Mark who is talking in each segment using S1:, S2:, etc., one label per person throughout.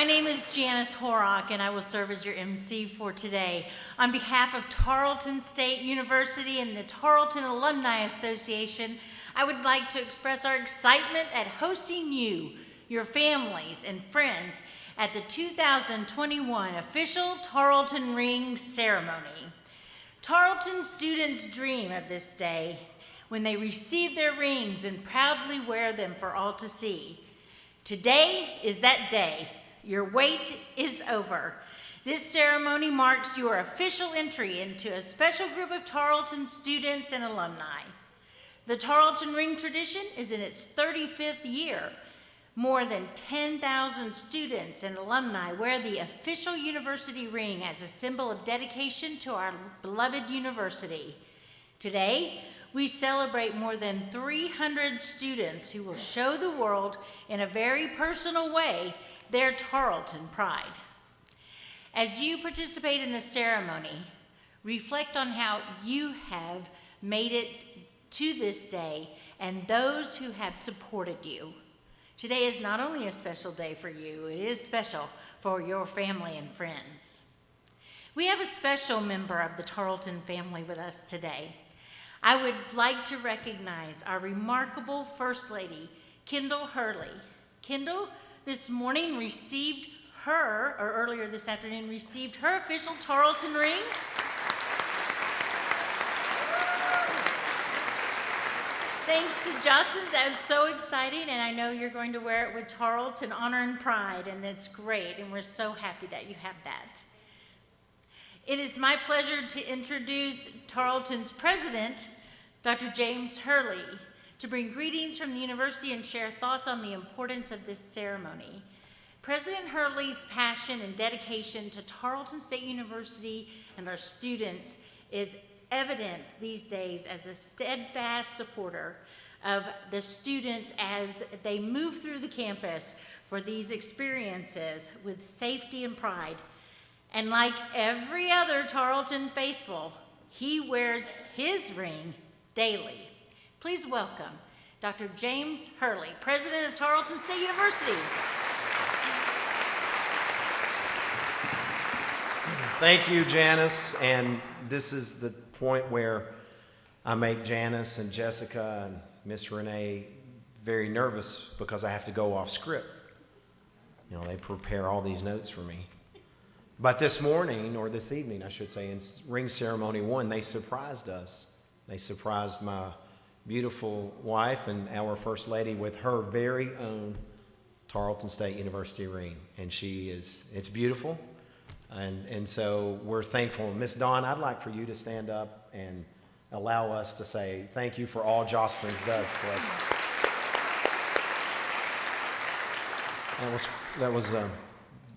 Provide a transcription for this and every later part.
S1: My name is Janice Horrock, and I will serve as your MC for today. On behalf of Tarleton State University and the Tarleton Alumni Association, I would like to express our excitement at hosting you, your families, and friends at the 2021 official Tarleton Ring Ceremony. Tarleton students dream of this day when they receive their rings and proudly wear them for all to see. Today is that day. Your wait is over. This ceremony marks your official entry into a special group of Tarleton students and alumni. The Tarleton Ring tradition is in its 35th year. More than 10,000 students and alumni wear the official university ring as a symbol of dedication to our beloved university. Today, we celebrate more than 300 students who will show the world in a very personal way their Tarleton pride. As you participate in the ceremony, reflect on how you have made it to this day and those who have supported you. Today is not only a special day for you, it is special for your family and friends. We have a special member of the Tarleton family with us today. I would like to recognize our remarkable First Lady, Kendall Hurley. Kendall, this morning earlier this afternoon, received her official Tarleton ring. Thanks to Justin, that was so exciting, and I know you're going to wear it with Tarleton honor and pride, and it's great, and we're so happy that you have that. It is my pleasure to introduce Tarleton's president, Dr. James Hurley, to bring greetings from the university and share thoughts on the importance of this ceremony. President Hurley's passion and dedication to Tarleton State University and our students is evident these days as a steadfast supporter of the students as they move through the campus for these experiences with safety and pride. And like every other Tarleton faithful, he wears his ring daily. Please welcome Dr. James Hurley, President of Tarleton State University.
S2: Thank you, Janice, and this is the point where I make Janice and Jessica and Miss Renee very nervous because I have to go off script. You know, they prepare all these notes for me. But this morning, or this evening, I should say, in Ring Ceremony 1, they surprised us. They surprised my beautiful wife and our First Lady with her very own Tarleton State University ring. And it's beautiful. And so we're thankful. Miss Dawn, I'd like for you to stand up and allow us to say thank you for all Jocelyn does for us. That was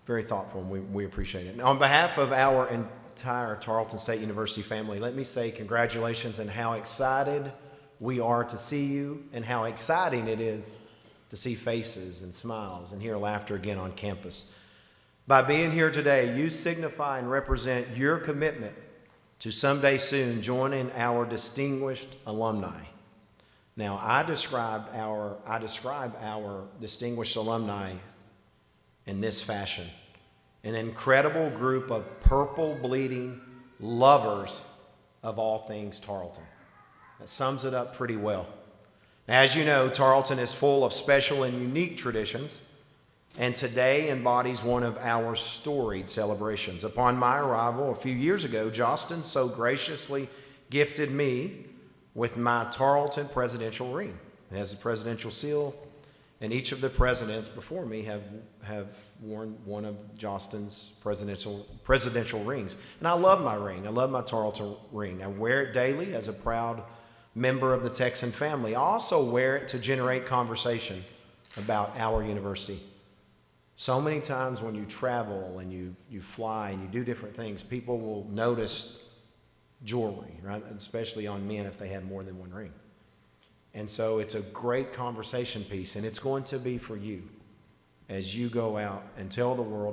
S2: very thoughtful, and we appreciate it. And on behalf of our entire Tarleton State University family, let me say congratulations and how excited we are to see you and how exciting it is to see faces and smiles and hear laughter again on campus. By being here today, you signify and represent your commitment to someday soon joining our distinguished alumni. Now, I describe our distinguished alumni in this fashion: an incredible group of purple-bleeding lovers of all things Tarleton. That sums it up pretty well. As you know, Tarleton is full of special and unique traditions, and today embodies one of our storied celebrations. Upon my arrival a few years ago, Justin so graciously gifted me with my Tarleton presidential ring. It has a presidential seal, and each of the presidents before me have worn one of Justin's presidential rings. And I love my ring. I love my Tarleton ring. I wear it daily as a proud member of the Texan family. I also wear it to generate conversation about our university. So many times when you travel and you fly and you do different things, people will notice jewelry, right? Especially on men if they have more than one ring. And so it's a great conversation piece, and it's going to be for you as you go out and tell the world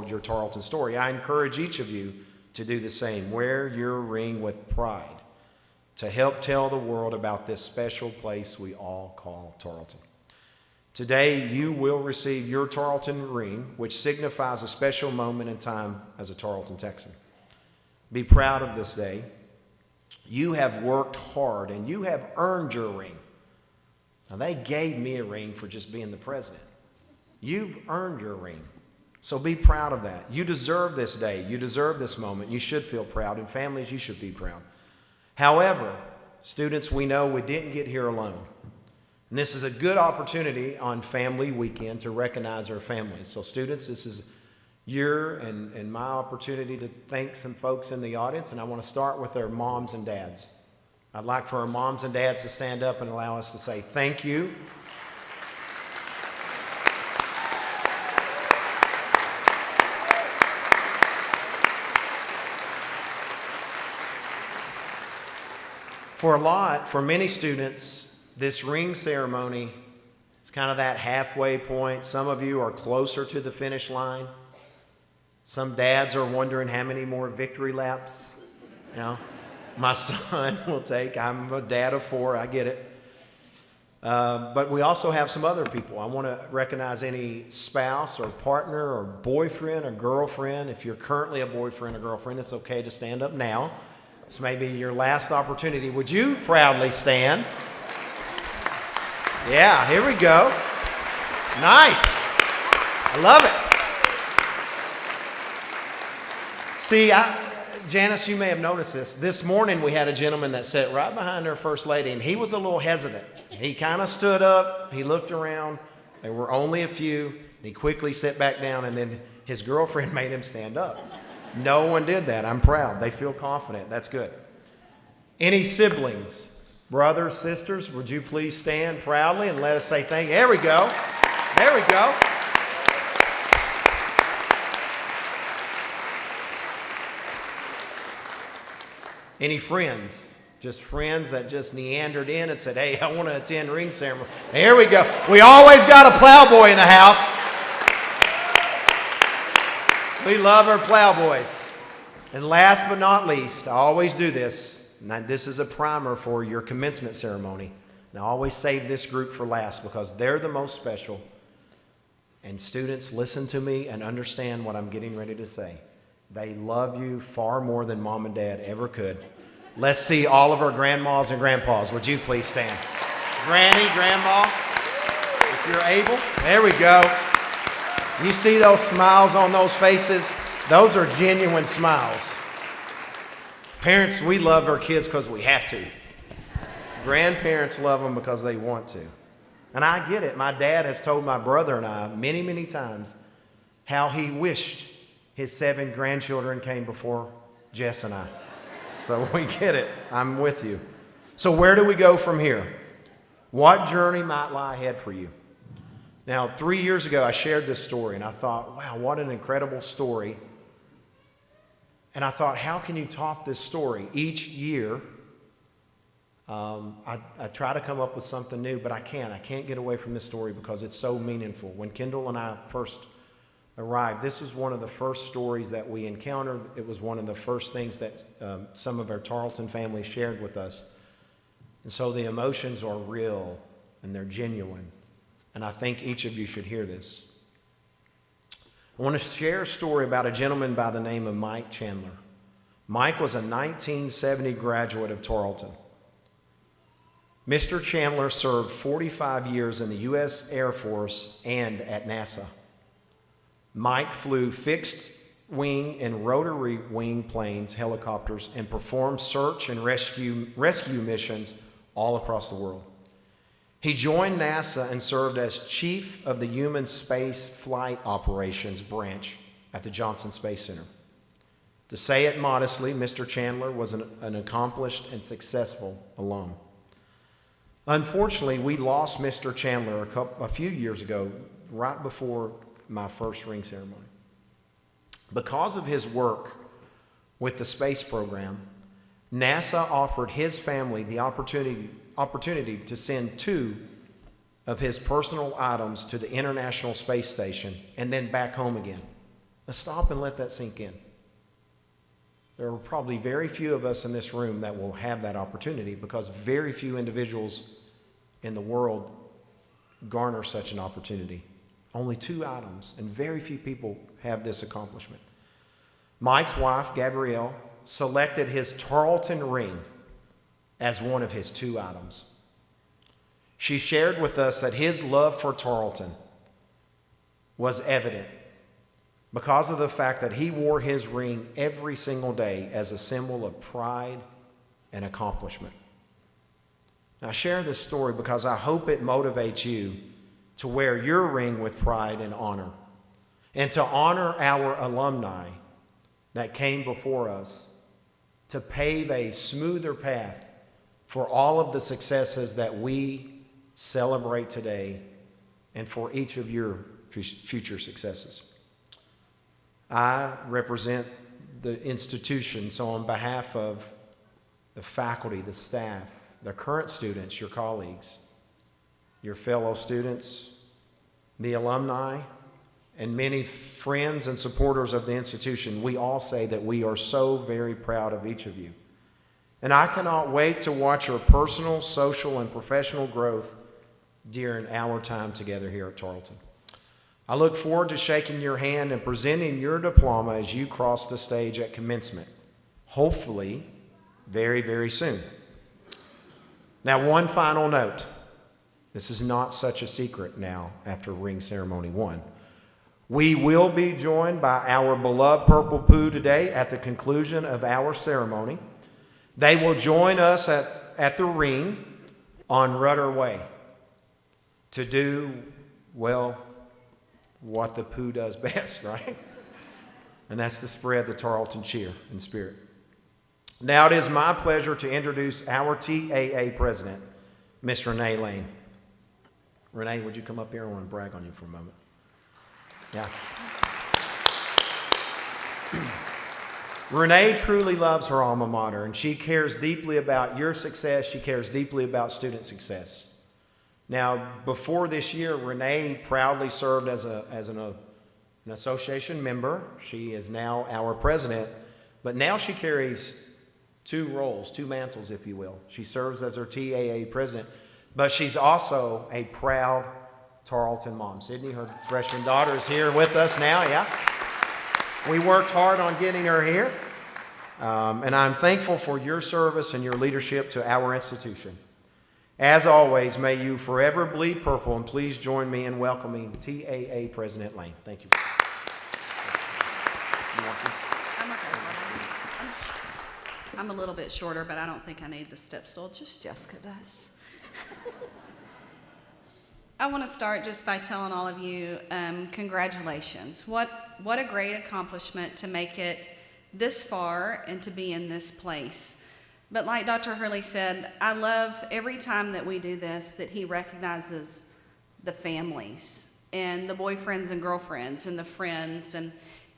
S2: your Tarleton story. I encourage each of you to do the same. Wear your ring with pride to help tell the world about this special place we all call Tarleton. Today, you will receive your Tarleton ring, which signifies a special moment in time as a Tarleton Texan. Be proud of this day. You have worked hard and you have earned your ring. Now, they gave me a ring for just being the president. You've earned your ring. So be proud of that. You deserve this day. You deserve this moment. You should feel proud. And families, you should be proud. However, students, we know we didn't get here alone. And this is a good opportunity on Family Weekend to recognize our families. So students, this is your and my opportunity to thank some folks in the audience. And I want to start with our moms and dads. I'd like for our moms and dads to stand up and allow us to say thank you. For many students, this ring ceremony is kind of that halfway point. Some of you are closer to the finish line. Some dads are wondering how many more victory laps, my son will take. I'm a dad of 4, I get it. But we also have some other people. I want to recognize any spouse or partner or boyfriend or girlfriend. If you're currently a boyfriend or girlfriend, it's okay to stand up now. This may be your last opportunity. Would you proudly stand? Yeah, here we go. Nice. I love it. See, Janice, you may have noticed this. This morning we had a gentleman that sat right behind our first lady, and he was a little hesitant. He kind of stood up. He looked around. There were only a few. And he quickly sat back down, and then his girlfriend made him stand up. No one did that. I'm proud. They feel confident. That's good. Any siblings, brothers, sisters, would you please stand proudly and let us say thank you. There we go. There we go. Any friends? Just friends that just meandered in and said, hey, I want to attend ring ceremony. Here we go. We always got a plowboy in the house. We love our plowboys. And last but not least, I always do this. And this is a primer for your commencement ceremony. And I always save this group for last because they're the most special. And students, listen to me and understand what I'm getting ready to say. They love you far more than mom and dad ever could. Let's see all of our grandmas and grandpas. Would you please stand? Granny, grandma, if you're able. There we go. You see those smiles on those faces? Those are genuine smiles. Parents, we love our kids because we have to. Grandparents love them because they want to. And I get it. My dad has told my brother and I many, many times how he wished his 7 grandchildren came before Jess and I. So we get it. I'm with you. So where do we go from here? What journey might lie ahead for you? Now, 3 years ago, I shared this story, and I thought, wow, what an incredible story. And I thought, how can you top this story? Each year, I try to come up with something new, but I can't. I can't get away from this story because it's so meaningful. When Kendall and I first arrived, this was one of the first stories that we encountered. It was one of the first things that some of our Tarleton families shared with us. And so the emotions are real, and they're genuine. And I think each of you should hear this. I want to share a story about a gentleman by the name of Mike Chandler. Mike was a 1970 graduate of Tarleton. Mr. Chandler served 45 years in the U.S. Air Force and at NASA. Mike flew fixed wing and rotary wing planes, helicopters, and performed search and rescue missions all across the world. He joined NASA and served as chief of the Human Space Flight Operations branch at the Johnson Space Center. To say it modestly, Mr. Chandler was an accomplished and successful alum. Unfortunately, we lost Mr. Chandler a few years ago, right before my first ring ceremony. Because of his work with the space program, NASA offered his family the opportunity to send 2 of his personal items to the International Space Station and then back home again. Now stop and let that sink in. There are probably very few of us in this room that will have that opportunity because very few individuals in the world garner such an opportunity. Only 2 items, and very few people have this accomplishment. Mike's wife, Gabrielle, selected his Tarleton ring as one of his 2 items. She shared with us that his love for Tarleton was evident because of the fact that he wore his ring every single day as a symbol of pride and accomplishment. Now, I share this story because I hope it motivates you to wear your ring with pride and honor, and to honor our alumni that came before us to pave a smoother path for all of the successes that we celebrate today and for each of your future successes. I represent the institution, so on behalf of the faculty, the staff, the current students, your colleagues, your fellow students, the alumni, and many friends and supporters of the institution, we all say that we are so very proud of each of you. And I cannot wait to watch your personal, social, and professional growth during our time together here at Tarleton. I look forward to shaking your hand and presenting your diploma as you cross the stage at commencement, hopefully very, very soon. Now, one final note. This is not such a secret now after ring ceremony 1. We will be joined by our beloved Purple Poo today at the conclusion of our ceremony. They will join us at the ring on Rudder Way to do, well, what the Pooh does best, right? And that's to spread the Tarleton cheer and spirit. Now it is my pleasure to introduce our TAA president, Miss Renee Lane. Renee, would you come up here? I want to brag on you for a moment. Yeah. Renee truly loves her alma mater, and she cares deeply about your success. She cares deeply about student success. Now, before this year, Renee proudly served as an association member. She is now our president, but now she carries 2 roles, 2 mantles, if you will. She serves as her TAA president, but she's also a proud Tarleton mom. Sydney, her freshman daughter, is here with us now, yeah. We worked hard on getting her here, and I'm thankful for your service and your leadership to our institution. As always, may you forever bleed purple, and please join me in welcoming TAA President Lane. Thank you. You want this?
S3: I'm okay. I'm a little bit shorter, but I don't think I need the step stool. Just Jessica does. I want to start just by telling all of you, congratulations. What a great accomplishment to make it this far and to be in this place. But like Dr. Hurley said, I love every time that we do this that he recognizes the families and the boyfriends and girlfriends and the friends. And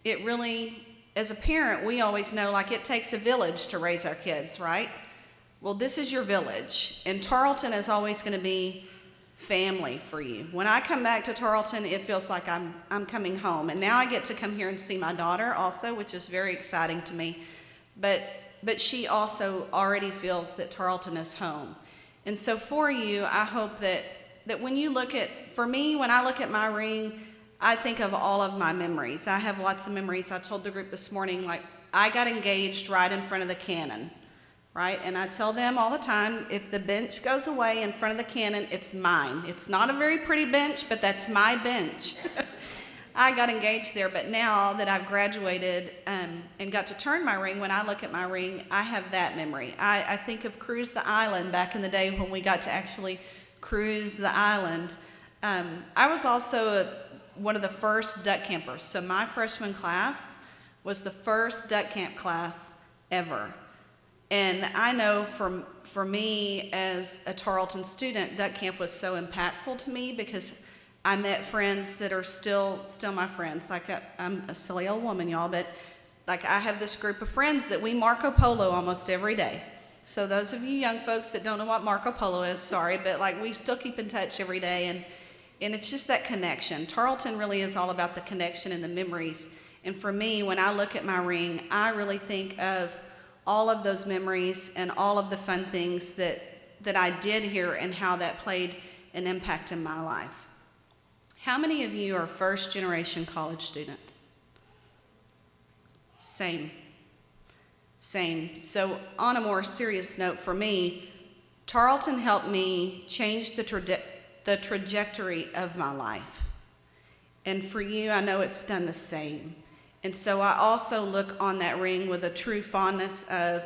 S3: it really, as a parent, we always know like it takes a village to raise our kids, right? Well, this is your village. And Tarleton is always going to be family for you. When I come back to Tarleton, it feels like I'm coming home. And now I get to come here and see my daughter also, which is very exciting to me. But she also already feels that Tarleton is home. And so for you, I hope that when you look at, for me, when I look at my ring, I think of all of my memories. I have lots of memories. I told the group this morning, like, I got engaged right in front of the cannon, right? And I tell them all the time, if the bench goes away in front of the cannon, it's mine. It's not a very pretty bench, but that's my bench. I got engaged there, but now that I've graduated and got to turn my ring, when I look at my ring, I have that memory. I think of Cruise the Island back in the day when we got to actually cruise the island. I was also one of the first duck campers. So my freshman class was the first duck camp class ever. And I know for me as a Tarleton student, duck camp was so impactful to me because I met friends that are still my friends. Like I'm a silly old woman, y'all, but like I have this group of friends that we Marco Polo almost every day. So those of you young folks that don't know what Marco Polo is, sorry, but like we still keep in touch every day, and it's just that connection. Tarleton really is all about the connection and the memories. And for me, when I look at my ring, I really think of all of those memories and all of the fun things that I did here and how that played an impact in my life. How many of you are first-generation college students? Same. So on a more serious note for me, Tarleton helped me change the trajectory of my life. And for you, I know it's done the same. And so I also look on that ring with a true fondness of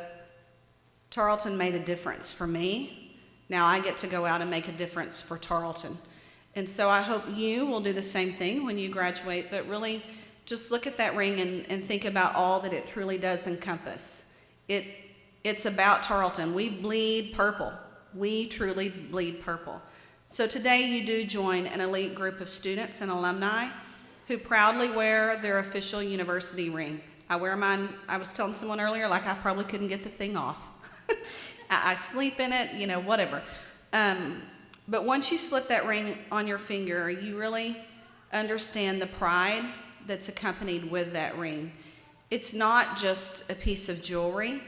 S3: Tarleton made a difference for me. Now I get to go out and make a difference for Tarleton. And so I hope you will do the same thing when you graduate, but really just look at that ring and think about all that it truly does encompass. It's about Tarleton. We bleed purple. We truly bleed purple. So today you do join an elite group of students and alumni who proudly wear their official university ring. I wear mine, I was telling someone earlier, like I probably couldn't get the thing off. I sleep in it, you know, whatever. But once you slip that ring on your finger, you really understand the pride that's accompanied with that ring. It's not just a piece of jewelry,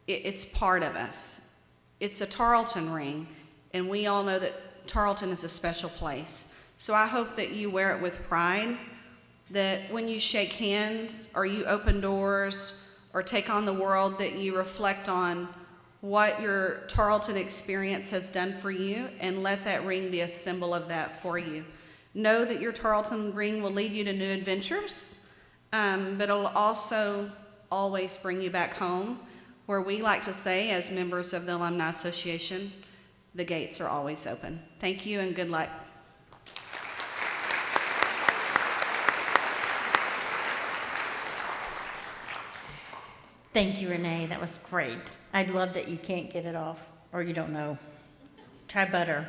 S3: it's part of us. It's a Tarleton ring, and we all know that Tarleton is a special place. So I hope that you wear it with pride, that when you shake hands or you open doors or take on the world, that you reflect on what your Tarleton experience has done for you and let that ring be a symbol of that for you. Know that your Tarleton ring will lead you to new adventures, but it'll also always bring you back home, where we like to say, as members of the Alumni Association, the gates are always open. Thank you and good luck.
S1: Thank you, Renee. That was great. I love that you can't get it off, or you don't know. Try butter.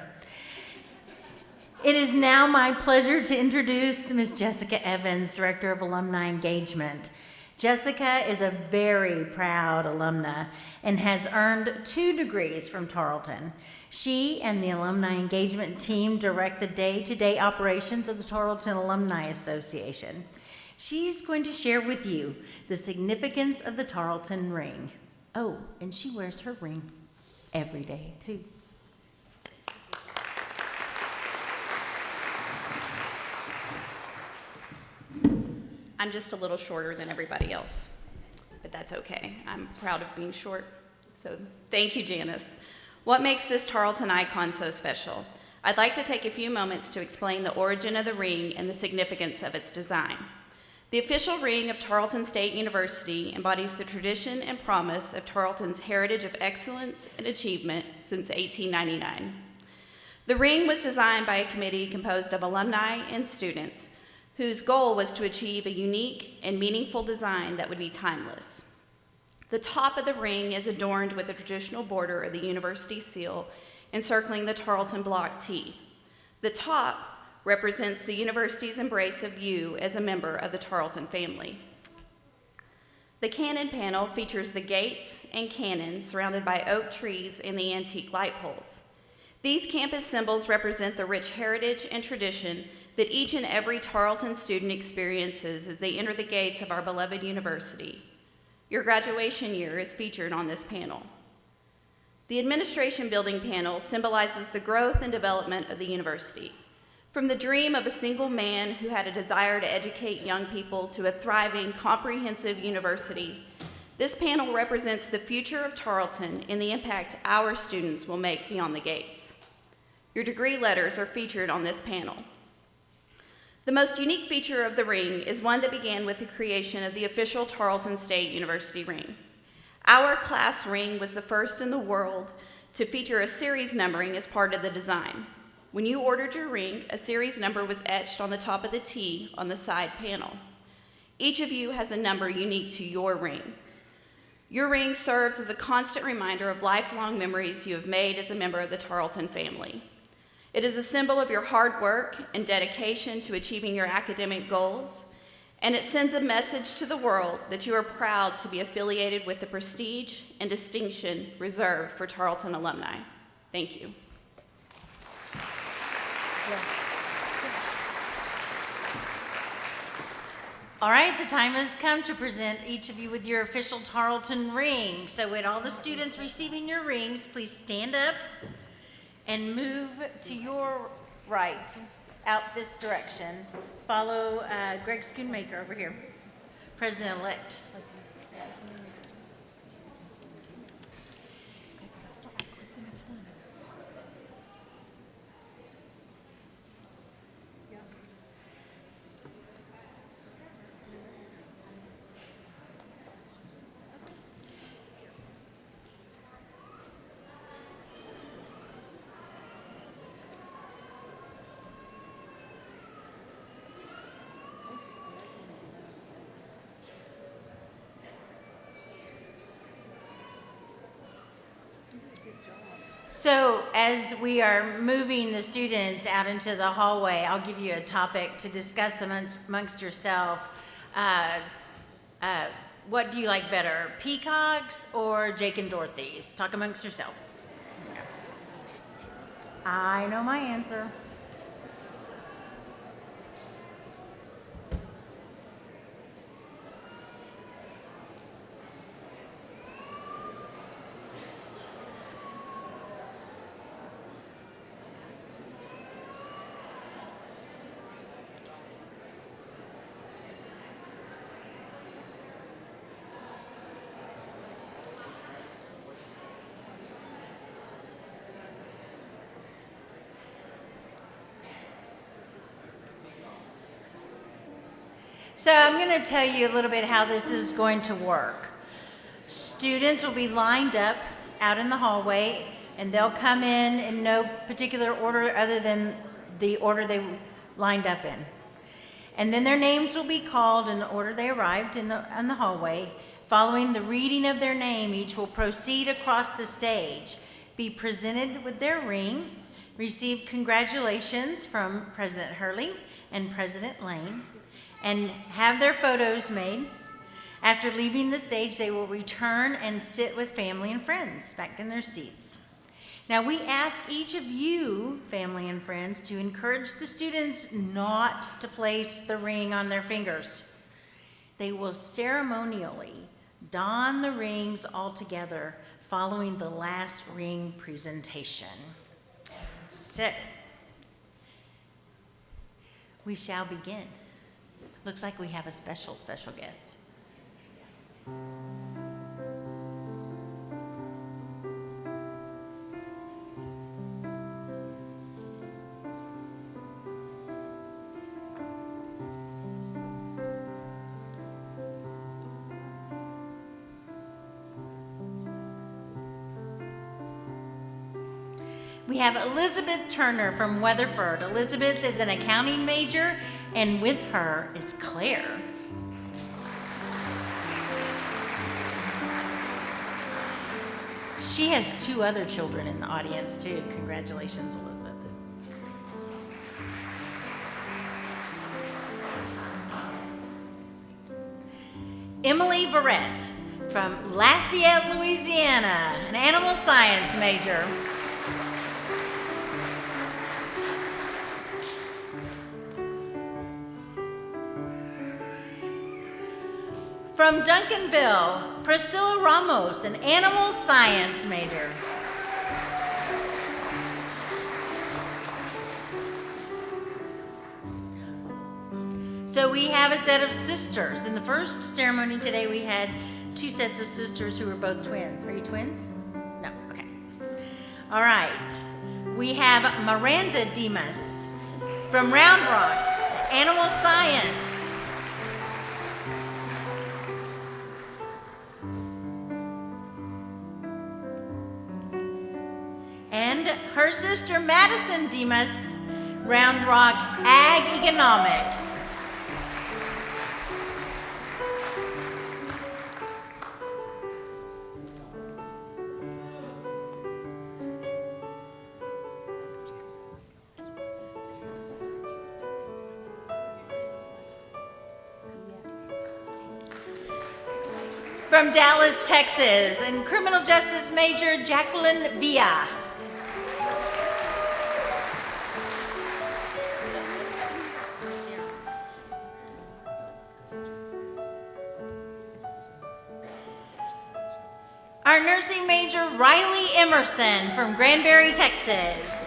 S1: It is now my pleasure to introduce Ms. Jessica Evans, Director of Alumni Engagement. Jessica is a very proud alumna and has earned 2 degrees from Tarleton. She and the Alumni Engagement team direct the day-to-day operations of the Tarleton Alumni Association. She's going to share with you the significance of the Tarleton ring. Oh, and she wears her ring every day, too.
S4: I'm just a little shorter than everybody else, but that's okay. I'm proud of being short, so thank you, Janice. What makes this Tarleton icon so special? I'd like to take a few moments to explain the origin of the ring and the significance of its design. The official ring of Tarleton State University embodies the tradition and promise of Tarleton's heritage of excellence and achievement since 1899. The ring was designed by a committee composed of alumni and students whose goal was to achieve a unique and meaningful design that would be timeless. The top of the ring is adorned with the traditional border of the university seal encircling the Tarleton block T. The top represents the university's embrace of you as a member of the Tarleton family. The cannon panel features the gates and cannons surrounded by oak trees and the antique light poles. These campus symbols represent the rich heritage and tradition that each and every Tarleton student experiences as they enter the gates of our beloved university. Your graduation year is featured on this panel. The administration building panel symbolizes the growth and development of the university. From the dream of a single man who had a desire to educate young people to a thriving, comprehensive university, this panel represents the future of Tarleton and the impact our students will make beyond the gates. Your degree letters are featured on this panel. The most unique feature of the ring is one that began with the creation of the official Tarleton State University ring. Our class ring was the first in the world to feature a series numbering as part of the design. When you ordered your ring, a series number was etched on the top of the T on the side panel. Each of you has a number unique to your ring. Your ring serves as a constant reminder of lifelong memories you have made as a member of the Tarleton family. It is a symbol of your hard work and dedication to achieving your academic goals, and it sends a message to the world that you are proud to be affiliated with the prestige and distinction reserved for Tarleton alumni. Thank you.
S1: All right, the time has come to present each of you with your official Tarleton ring. So would all the students receiving your rings please stand up and move to your right out this direction. Follow Greg Schoonmaker over here, President-elect. So as we are moving the students out into the hallway, I'll give you a topic to discuss amongst yourself. What do you like better, peacocks or Jake and Dorothy's? Talk amongst yourself. I know my answer. So I'm going to tell you a little bit how this is going to work. Students will be lined up out in the hallway, and they'll come in no particular order other than the order they lined up in. And then their names will be called in the order they arrived in the hallway. Following the reading of their name, each will proceed across the stage, be presented with their ring, receive congratulations from President Hurley and President Lane, and have their photos made. After leaving the stage, they will return and sit with family and friends back in their seats. Now, we ask each of you, family and friends, to encourage the students not to place the ring on their fingers. They will ceremonially don the rings all together following the last ring presentation. So, we shall begin. Looks like we have a special guest. We have Elizabeth Turner from Weatherford. Elizabeth is an accounting major, and with her is Claire. She has 2 other children in the audience, too. Congratulations, Elizabeth. Emily Verrett from Lafayette, Louisiana, an animal science major. From Duncanville, Priscilla Ramos, an animal science major. So we have a set of sisters. In the first ceremony today, we had 2 sets of sisters who were both twins. Are you twins? No, okay. All right. We have Miranda Demas from Round Rock, animal science. And her sister Madison Demas, Round Rock Ag Economics. From Dallas, Texas, and criminal justice major Jacqueline Villa. Our nursing major, Riley Emerson from Granbury, Texas.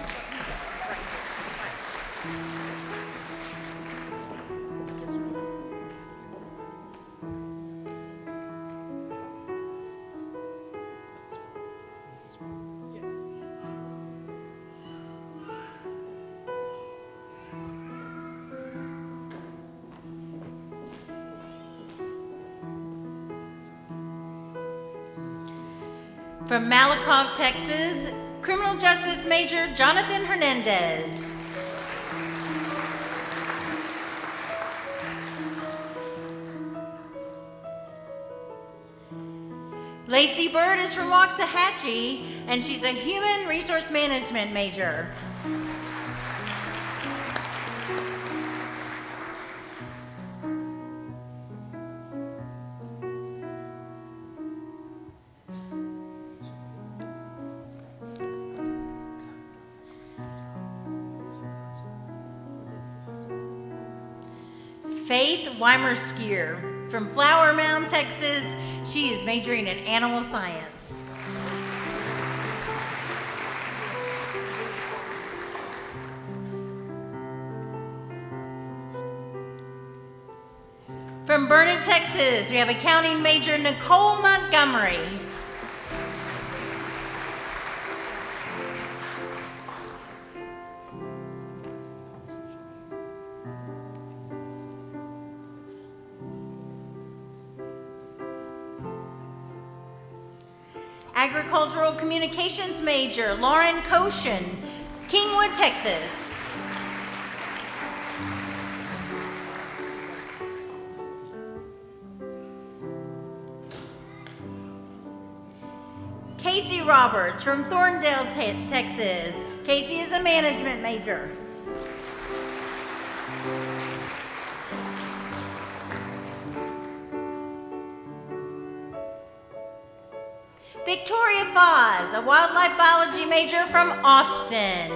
S1: From Malakoff, Texas, criminal justice major Jonathan Hernandez. Lacey Bird is from Waxahachie, and she's a human resource management major. Faith Weimerskier from Flower Mound, Texas. She is majoring in animal science. From Burnet, Texas, we have accounting major Nicole Montgomery. Agricultural communications major Lauren Koshin, Kingwood, Texas. Casey Roberts from Thorndale, Texas. Casey is a management major. Victoria Foz, a wildlife biology major from Austin.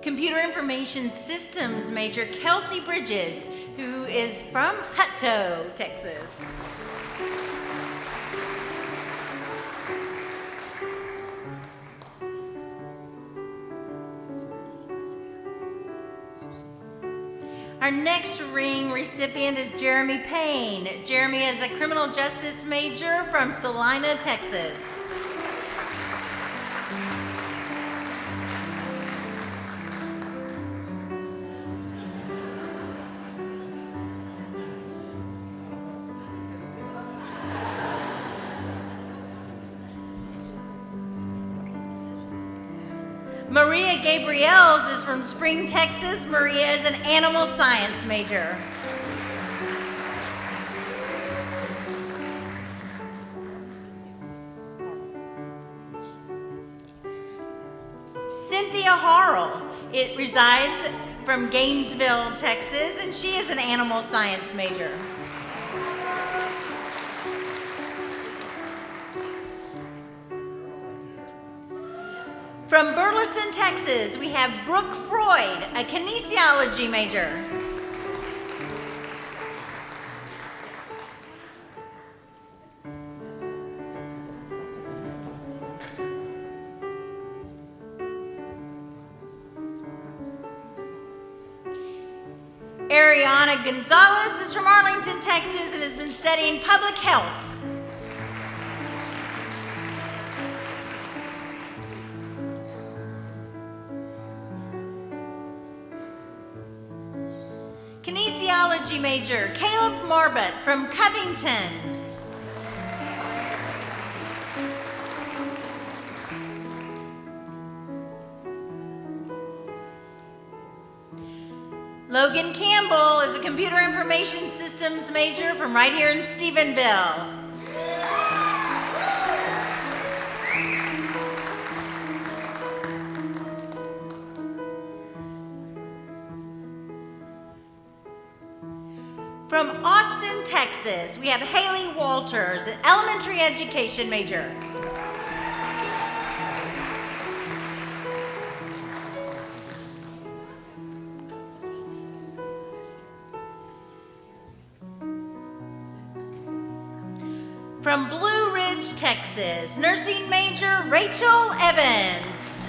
S1: Computer Information Systems major Kelsey Bridges, who is from Hutto, Texas. Our next ring recipient is Jeremy Payne. Jeremy is a criminal justice major from Salina, Texas. Maria Gabriels is from Spring, Texas. Maria is an animal science major. Cynthia Harrell, it resides from Gainesville, Texas, and she is an animal science major. From Burleson, Texas, we have Brooke Freud, a kinesiology major. Ariana Gonzalez is from Arlington, Texas, and has been studying public health. Kinesiology major Caleb Marbut from Covington. Logan Campbell is a computer information systems major from right here in Stephenville. From Austin, Texas, we have Haley Walters, an elementary education major. From Blue Ridge, Texas, nursing major Rachel Evans.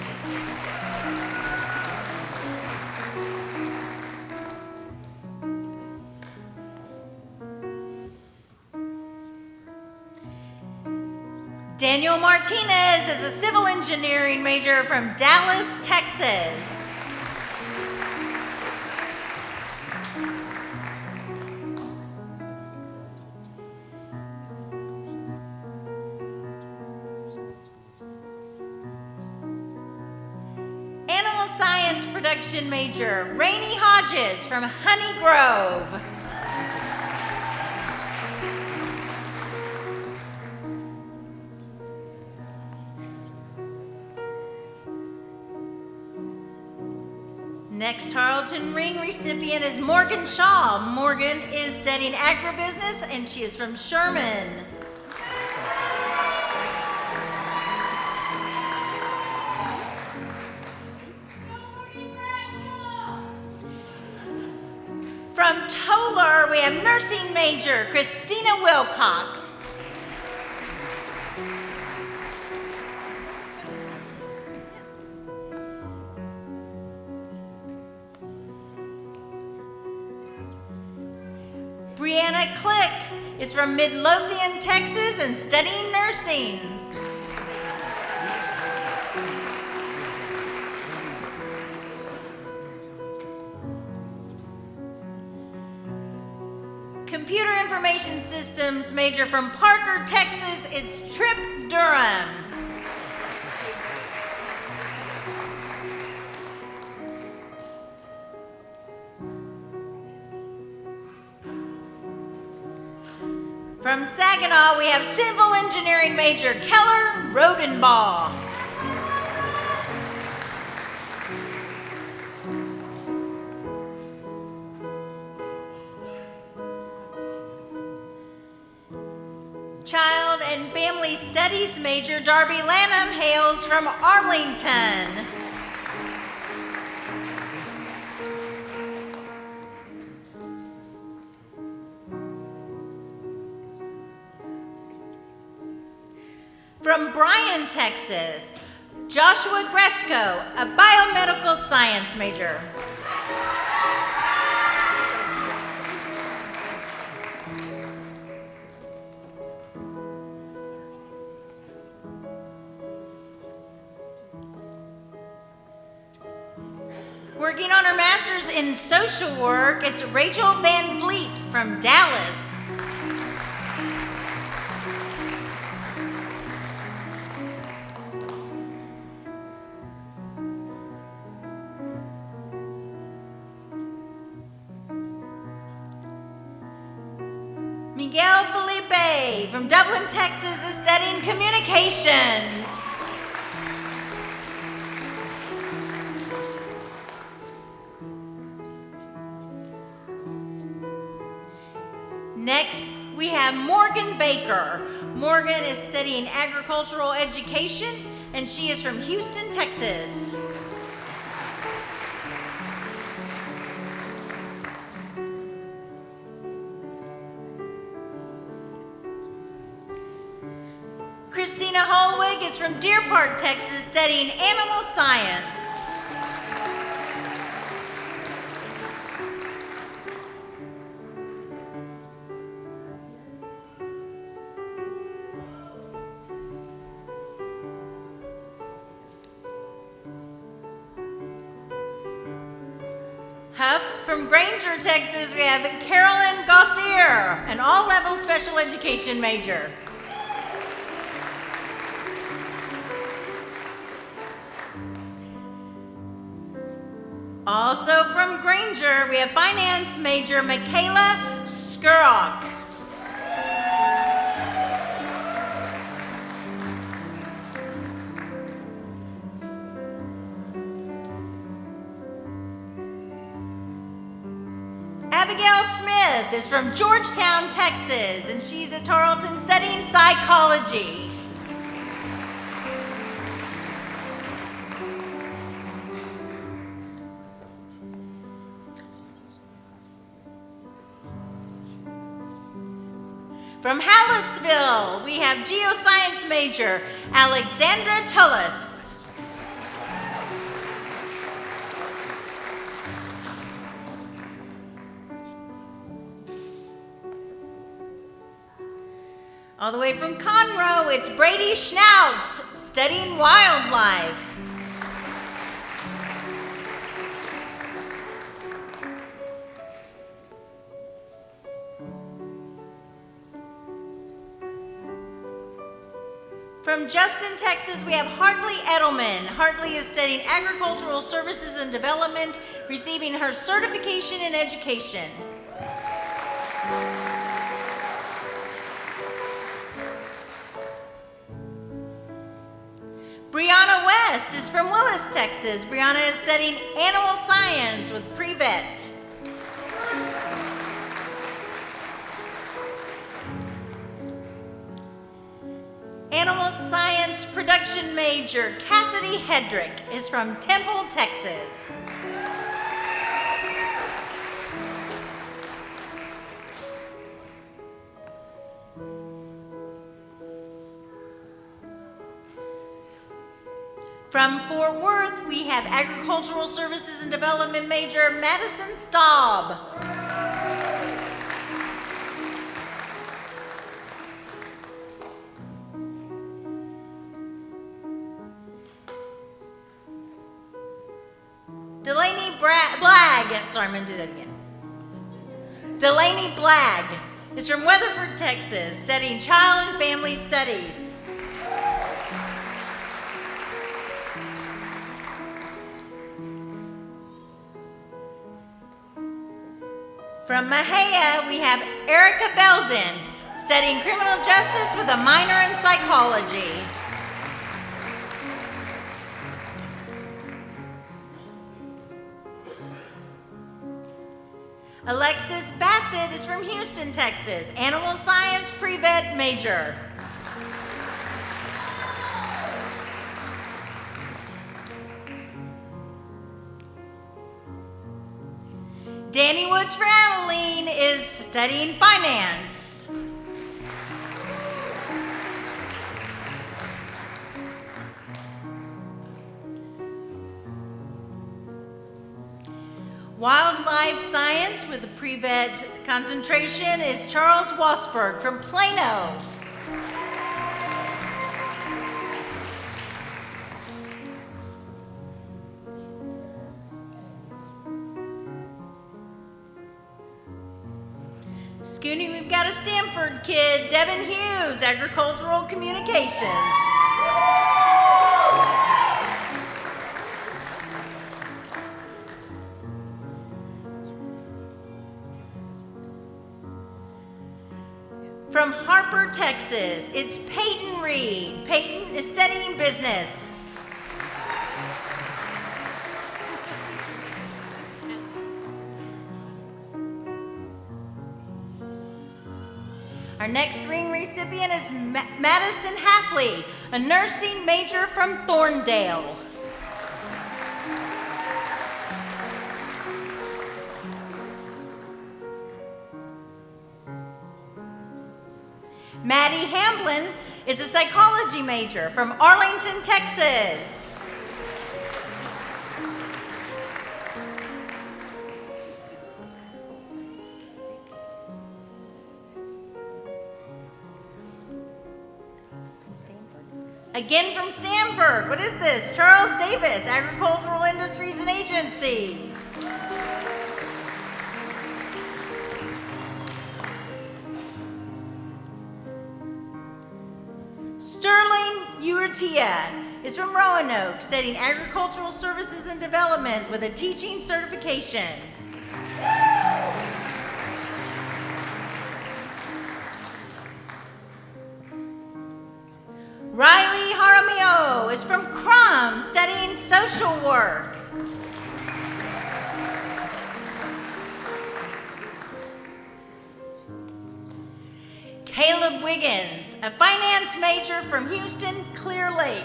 S1: Daniel Martinez is a civil engineering major from Dallas, Texas. Animal science production major Rainey Hodges from Honey Grove. Next Tarleton Ring recipient is Morgan Shaw. Morgan is studying agribusiness and she is from Sherman. From Tolar, we have nursing major Christina Wilcox. Brianna Click is from Midlothian, Texas, and studying nursing. Computer Information Systems major from Parker, Texas, it's Trip Durham. From Saginaw, we have civil engineering major Keller Rodenbaugh. Child and Family Studies major Darby Lanham hails from Arlington. From Bryan, Texas, Joshua Gresko, a biomedical science major. Working on her master's in social work, it's Rachel Van Vliet from Dallas. Miguel Felipe from Dublin, Texas is studying communications. Next, we have Morgan Baker. Morgan is studying agricultural education, and she is from Houston, Texas. Christina Holwig is from Deer Park, Texas, studying animal science. Huff from Granger, Texas, we have Carolyn Gauthier, an all-level special education major. Also from Granger, we have finance major Michaela Skurrock. Abigail Smith is from Georgetown, Texas, and she's at Tarleton studying psychology. From Hallettsville, we have geoscience major Alexandra Tullis. All the way from Conroe, it's Brady Schnautz, studying wildlife. From Justin, Texas, we have Hartley Edelman. Hartley is studying agricultural services and development, receiving her certification in education. Brianna West is from Willis, Texas. Brianna is studying animal science with pre-vet. Animal science production major Cassidy Hedrick is from Temple, Texas. From Fort Worth, we have agricultural services and development major Madison Staub. Delaney Blagg, sorry, I'm gonna do that again. Delaney Blagg is from Weatherford, Texas, studying child and family studies. From Mahia, we have Erica Belden, studying criminal justice with a minor in psychology. Alexis Bassett is from Houston, Texas, animal science pre-vet major. Danny Woods for Abilene is studying finance. Wildlife science with a pre-vet concentration is Charles Wasberg from Plano. Scooty, we've got a Stanford kid, Devin Hughes, agricultural communications. From Harper, Texas, it's Peyton Reed. Peyton is studying business. Our next ring recipient is Madison Halfley, a nursing major from Thorndale. Maddie Hamblin is a psychology major from Arlington, Texas. Again from Stanford, what is this? Charles Davis, Agricultural Industries and Agencies. Sterling Urtia is from Roanoke, studying Agricultural Services and Development with a teaching certification. Riley Jaramillo is from Crum, studying social work. Caleb Wiggins, a finance major from Houston, Clear Lake.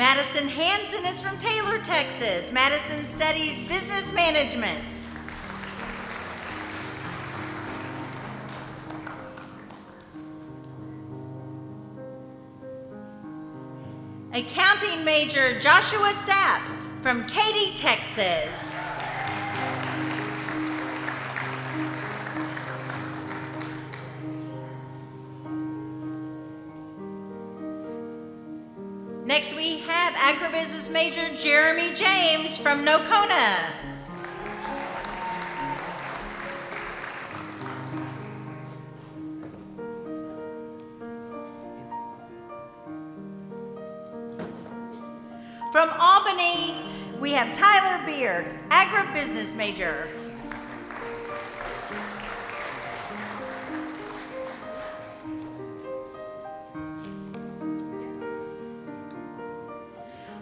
S1: Madison Hansen is from Taylor, Texas. Madison studies business management. Accounting major Joshua Sept from Katy, Texas. Next we have agribusiness major Jeremy James from Nocona. From Albany, we have Tyler Beard, agribusiness major.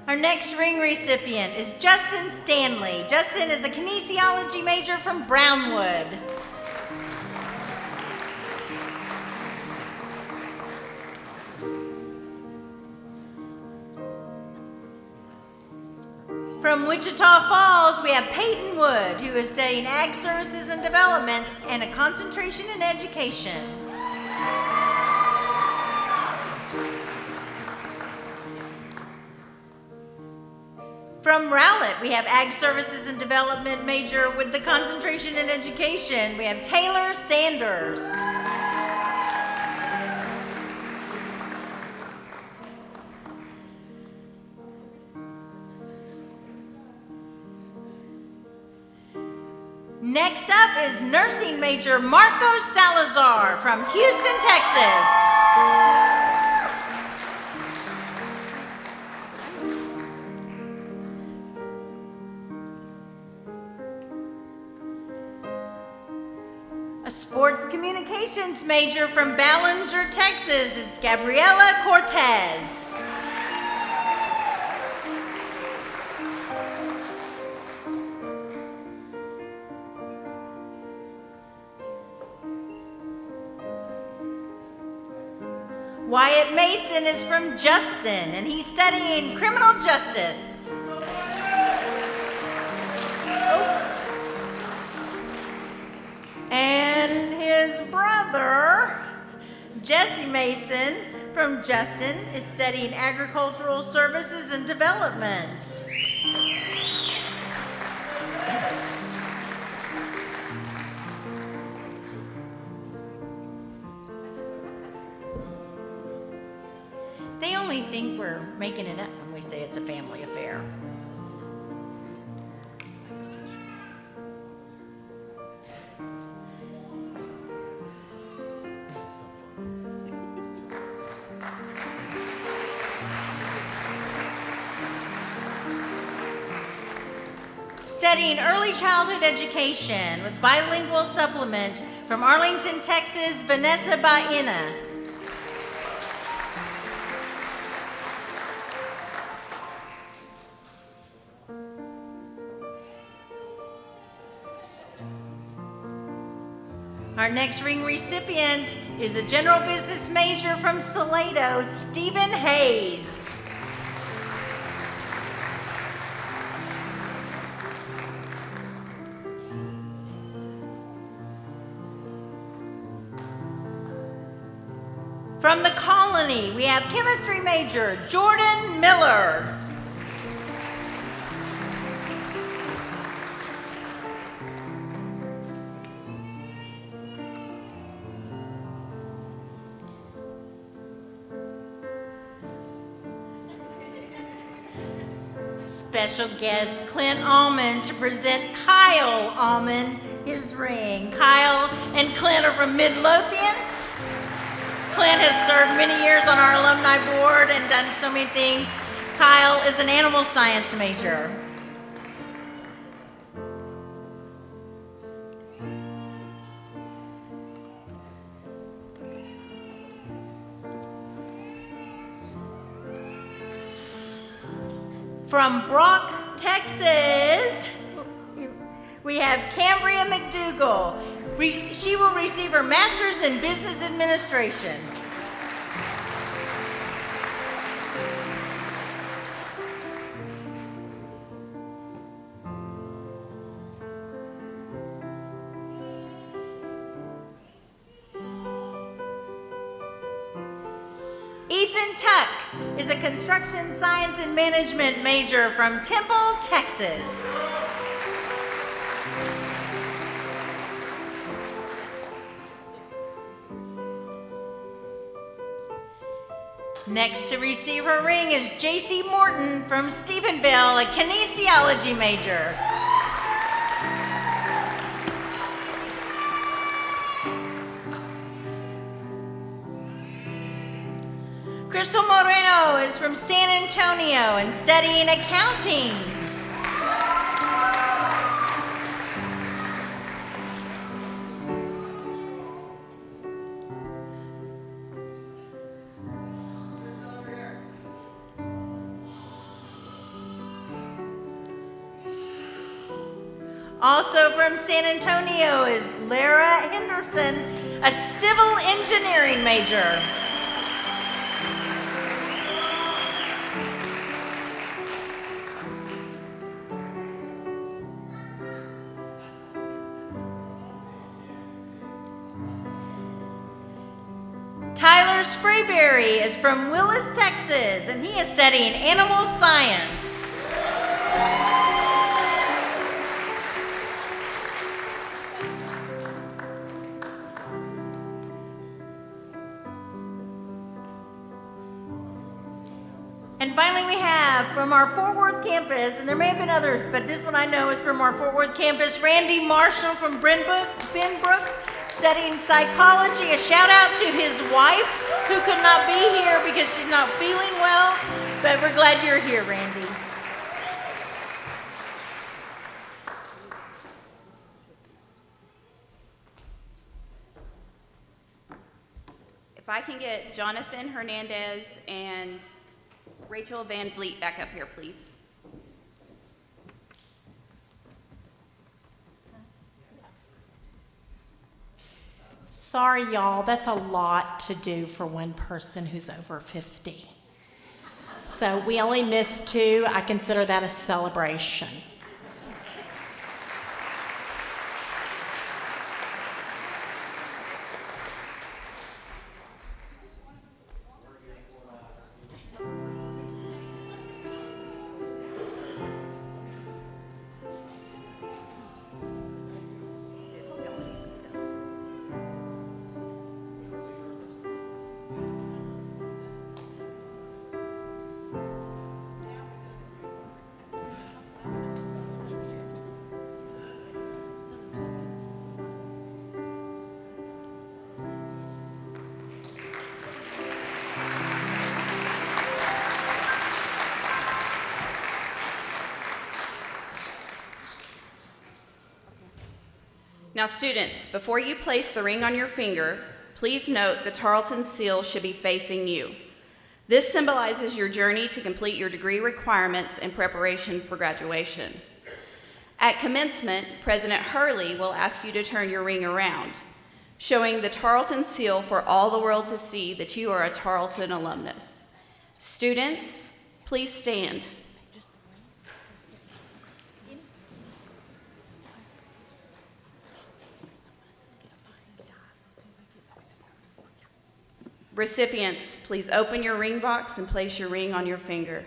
S1: Our next ring recipient is Justin Stanley. Justin is a kinesiology major from Brownwood. From Wichita Falls, we have Peyton Wood, who is studying Ag Services and Development and a concentration in education. From Rowlett, we have Ag Services and Development major with the concentration in education. We have Taylor Sanders. Next up is nursing major Marcos Salazar from Houston, Texas. A sports communications major from Ballinger, Texas. It's Gabriela Cortez. Wyatt Mason is from Justin, and he's studying criminal justice. And his brother, Jesse Mason, from Justin, is studying agricultural services and development. They only think we're making it up when we say it's a family affair. Studying early childhood education with bilingual supplement from Arlington, Texas, Vanessa Baena. Our next ring recipient is a general business major from Salado, Stephen Hayes. From the Colony, we have chemistry major Jordan Miller. Special guest Clint Allman to present Kyle Allman his ring. Kyle and Clint are from Midlothian. Clint has served many years on our alumni board and done so many things. Kyle is an animal science major. From Brock, Texas, we have Cambria McDougall. She will receive her master's in business administration. Ethan Tuck is a construction science and management major from Temple, Texas. Next to receive her ring is J.C. Morton from Stephenville, a kinesiology major. Crystal Moreno is from San Antonio and studying accounting. Also from San Antonio is Lara Henderson, a civil engineering major. Tyler Sprayberry is from Willis, Texas, and he is studying animal science. And finally, we have from our Fort Worth campus, and there may have been others, but this one I know is from our Fort Worth campus, Randy Marshall from Benbrook, studying psychology. A shout out to his wife, who could not be here because she's not feeling well, but we're glad you're here, Randy.
S4: If I can get Jonathan Hernandez and Rachel Van Vliet back up here, please.
S5: Sorry, y'all, that's a lot to do for one person who's over 50. So we only missed 2. I consider that a celebration.
S4: Now students, before you place the ring on your finger, please note the Tarleton seal should be facing you. This symbolizes your journey to complete your degree requirements in preparation for graduation. At commencement, President Hurley will ask you to turn your ring around, showing the Tarleton seal for all the world to see that you are a Tarleton alumnus. Students, please stand. Recipients, please open your ring box and place your ring on your finger.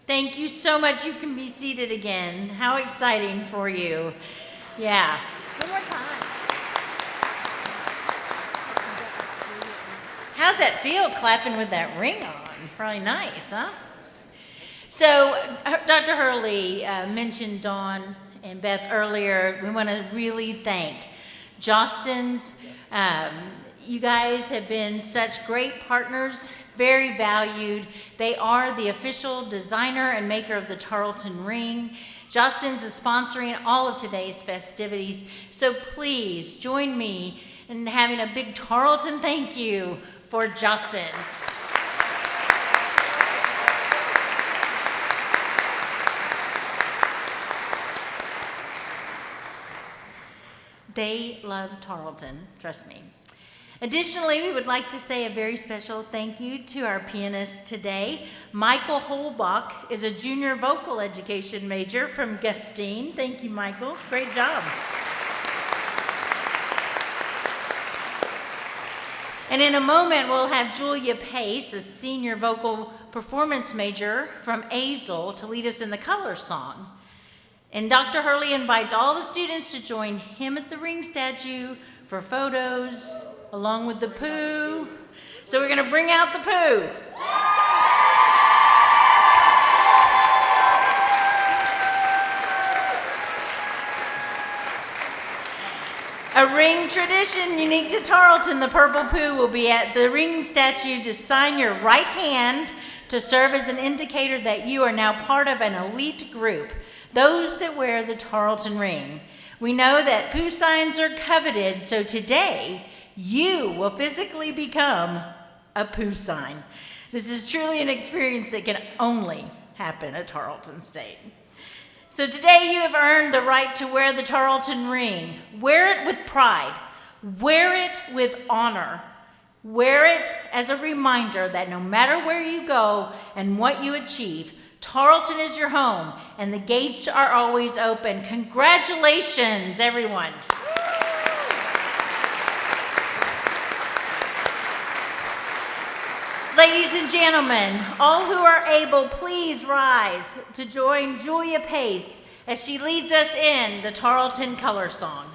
S1: Thank you so much. You can be seated again. How exciting for you. Yeah. One more time. How's that feel clapping with that ring on? Probably nice, huh? So Dr. Hurley mentioned Dawn and Beth earlier. We want to really thank Jostens. You guys have been such great partners, very valued. They are the official designer and maker of the Tarleton ring. Jostens is sponsoring all of today's festivities. So please join me in having a big Tarleton thank you for Jostens. They love Tarleton, trust me. Additionally, we would like to say a very special thank you to our pianist today. Michael Holbach is a junior vocal education major from Gustine. Thank you, Michael. Great job. And in a moment, we'll have Julia Pace, a senior vocal performance major from Azle, to lead us in the color song. And Dr. Hurley invites all the students to join him at the ring statue for photos, along with the poo. So we're going to bring out the poo. A ring tradition unique to Tarleton, the purple poo will be at the ring statue to sign your right hand to serve as an indicator that you are now part of an elite group, those that wear the Tarleton ring. We know that poo signs are coveted, so today you will physically become a poo sign. This is truly an experience that can only happen at Tarleton State. So today you have earned the right to wear the Tarleton ring. Wear it with pride. Wear it with honor. Wear it as a reminder that no matter where you go and what you achieve, Tarleton is your home and the gates are always open. Congratulations, everyone. Ladies and gentlemen, all who are able, please rise to join Julia Pace as she leads us in the Tarleton Color Song.